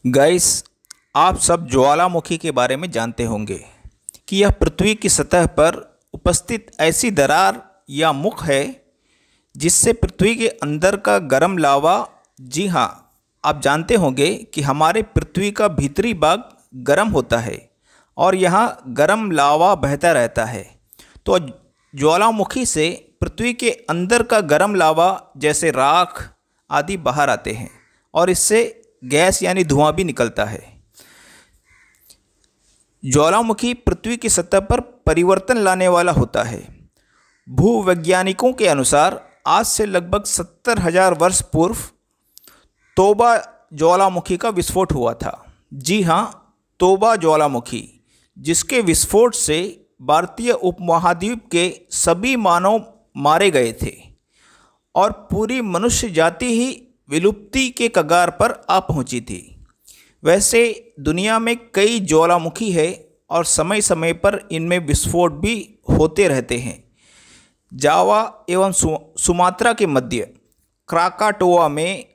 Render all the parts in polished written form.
Guys, आप सब ज्वालामुखी के बारे में जानते होंगे कि यह पृथ्वी की सतह पर उपस्थित ऐसी दरार या मुख है जिससे पृथ्वी के अंदर का गर्म लावा। जी हाँ, आप जानते होंगे कि हमारे पृथ्वी का भीतरी भाग गर्म होता है और यहाँ गर्म लावा बहता रहता है। तो ज्वालामुखी से पृथ्वी के अंदर का गर्म लावा जैसे राख आदि बाहर आते हैं और इससे गैस यानी धुआं भी निकलता है। ज्वालामुखी पृथ्वी की सतह पर परिवर्तन लाने वाला होता है। भूवैज्ञानिकों के अनुसार आज से लगभग 70,000 वर्ष पूर्व तोबा ज्वालामुखी का विस्फोट हुआ था। जी हाँ, तोबा ज्वालामुखी, जिसके विस्फोट से भारतीय उपमहाद्वीप के सभी मानव मारे गए थे और पूरी मनुष्य जाति ही विलुप्ति के कगार पर आ पहुंची थी। वैसे दुनिया में कई ज्वालामुखी है और समय समय पर इनमें विस्फोट भी होते रहते हैं। जावा एवं सुमात्रा के मध्य क्राकाटोआ में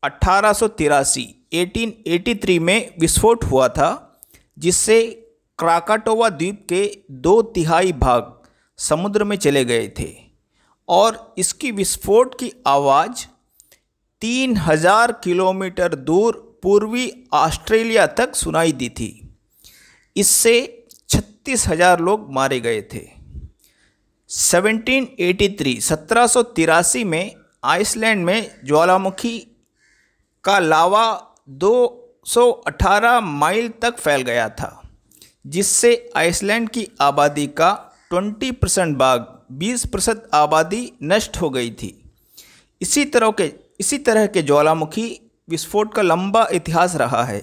1883 में विस्फोट हुआ था, जिससे क्राकाटोआ द्वीप के 2/3 भाग समुद्र में चले गए थे और इसकी विस्फोट की आवाज़ 3000 किलोमीटर दूर पूर्वी ऑस्ट्रेलिया तक सुनाई दी थी। इससे 36,000 लोग मारे गए थे। 1783 में आइसलैंड में ज्वालामुखी का लावा 218 माइल तक फैल गया था, जिससे आइसलैंड की आबादी का 20% भाग 20% आबादी नष्ट हो गई थी। इसी तरह के ज्वालामुखी विस्फोट का लंबा इतिहास रहा है।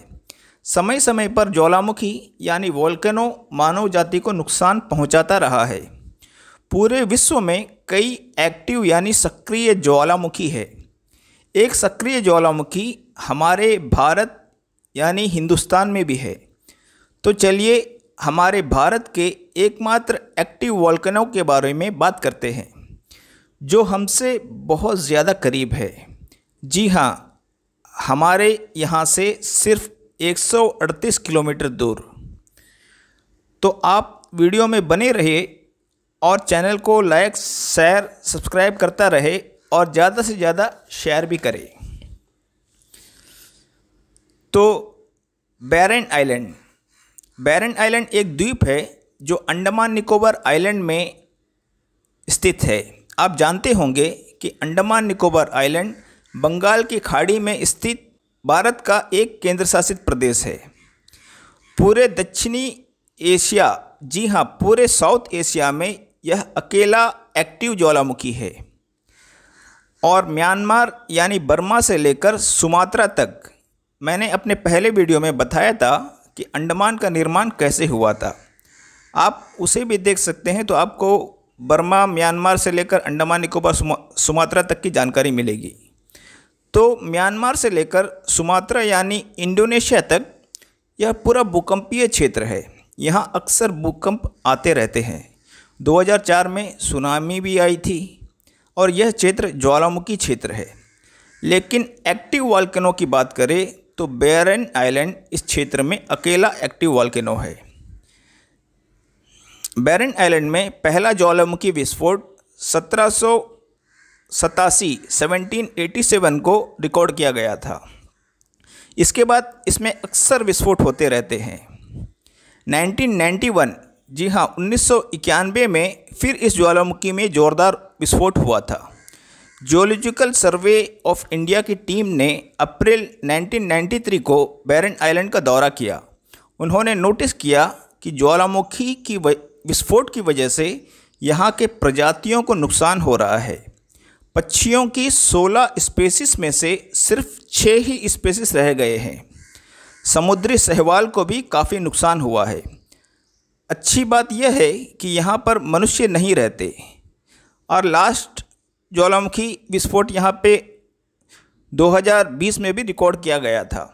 समय समय पर ज्वालामुखी यानी वोल्केनो मानव जाति को नुकसान पहुंचाता रहा है। पूरे विश्व में कई एक्टिव यानी सक्रिय ज्वालामुखी है। एक सक्रिय ज्वालामुखी हमारे भारत यानी हिंदुस्तान में भी है। तो चलिए हमारे भारत के एकमात्र एक्टिव वोल्केनो के बारे में बात करते हैं, जो हमसे बहुत ज़्यादा करीब है। जी हाँ, हमारे यहाँ से सिर्फ 138 किलोमीटर दूर। तो आप वीडियो में बने रहे और चैनल को लाइक, शेयर, सब्सक्राइब करता रहे और ज़्यादा से ज़्यादा शेयर भी करें। तो बैरन आइलैंड एक द्वीप है जो अंडमान निकोबार आइलैंड में स्थित है। आप जानते होंगे कि अंडमान निकोबार आइलैंड बंगाल की खाड़ी में स्थित भारत का एक केंद्र शासित प्रदेश है। पूरे दक्षिणी एशिया, जी हाँ, पूरे साउथ एशिया में यह अकेला एक्टिव ज्वालामुखी है और म्यांमार यानी बर्मा से लेकर सुमात्रा तक। मैंने अपने पहले वीडियो में बताया था कि अंडमान का निर्माण कैसे हुआ था। आप उसे भी देख सकते हैं तो आपको बर्मा, म्यांमार से लेकर अंडमान निकोबार सुमात्रा तक की जानकारी मिलेगी। तो म्यांमार से लेकर सुमात्रा यानी इंडोनेशिया तक यह पूरा भूकंपीय क्षेत्र है। यहाँ अक्सर भूकंप आते रहते हैं। 2004 में सुनामी भी आई थी और यह क्षेत्र ज्वालामुखी क्षेत्र है। लेकिन एक्टिव वोल्केनो की बात करें तो बैरन आइलैंड इस क्षेत्र में अकेला एक्टिव वोल्केनो है। बैरन आइलैंड में पहला ज्वालामुखी विस्फोट 1787 को रिकॉर्ड किया गया था। इसके बाद इसमें अक्सर विस्फोट होते रहते हैं। 1991, जी हाँ, 1991 में फिर इस ज्वालामुखी में ज़ोरदार विस्फोट हुआ था। जियोलॉजिकल सर्वे ऑफ इंडिया की टीम ने अप्रैल 1993 को बैरन आइलैंड का दौरा किया। उन्होंने नोटिस किया कि ज्वालामुखी की विस्फोट की वजह से यहाँ के प्रजातियों को नुकसान हो रहा है। पक्षियों की 16 स्पेसीज में से सिर्फ 6 ही स्पेसीज रह गए हैं। समुद्री शैवाल को भी काफ़ी नुकसान हुआ है। अच्छी बात यह है कि यहाँ पर मनुष्य नहीं रहते। और लास्ट ज्वालामुखी विस्फोट यहाँ पे 2020 में भी रिकॉर्ड किया गया था।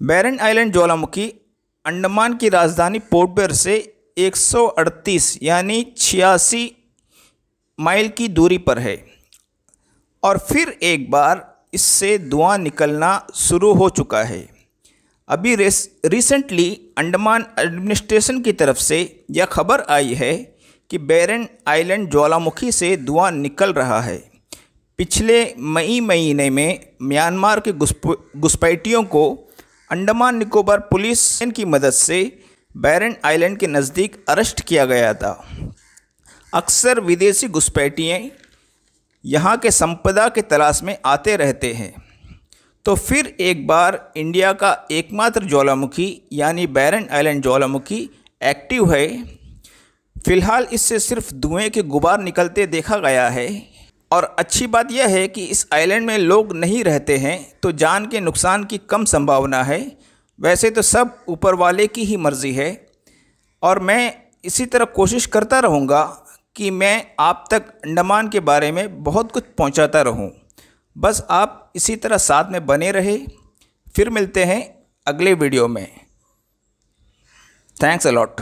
बैरन आइलैंड ज्वालामुखी अंडमान की राजधानी पोर्ट ब्लेयर से 138 यानी 86 माइल की दूरी पर है। और फिर एक बार इससे धुआं निकलना शुरू हो चुका है। अभी रिसेंटली अंडमान एडमिनिस्ट्रेशन की तरफ से यह खबर आई है कि बैरन आइलैंड ज्वालामुखी से धुआं निकल रहा है। पिछले मई महीने में म्यांमार के घुसपैठियों को अंडमान निकोबार पुलिस की मदद से बैरन आइलैंड के नज़दीक अरेस्ट किया गया था। अक्सर विदेशी घुसपैठिए यहाँ के संपदा के तलाश में आते रहते हैं। तो फिर एक बार इंडिया का एकमात्र ज्वालामुखी यानी बैरन आइलैंड ज्वालामुखी एक्टिव है। फ़िलहाल इससे सिर्फ धुएं के गुबार निकलते देखा गया है। और अच्छी बात यह है कि इस आइलैंड में लोग नहीं रहते हैं, तो जान के नुकसान की कम संभावना है। वैसे तो सब ऊपर वाले की ही मर्ज़ी है, और मैं इसी तरह कोशिश करता रहूँगा कि मैं आप तक अंडमान के बारे में बहुत कुछ पहुँचाता रहूँ। बस आप इसी तरह साथ में बने रहे। फिर मिलते हैं अगले वीडियो में। Thanks a lot.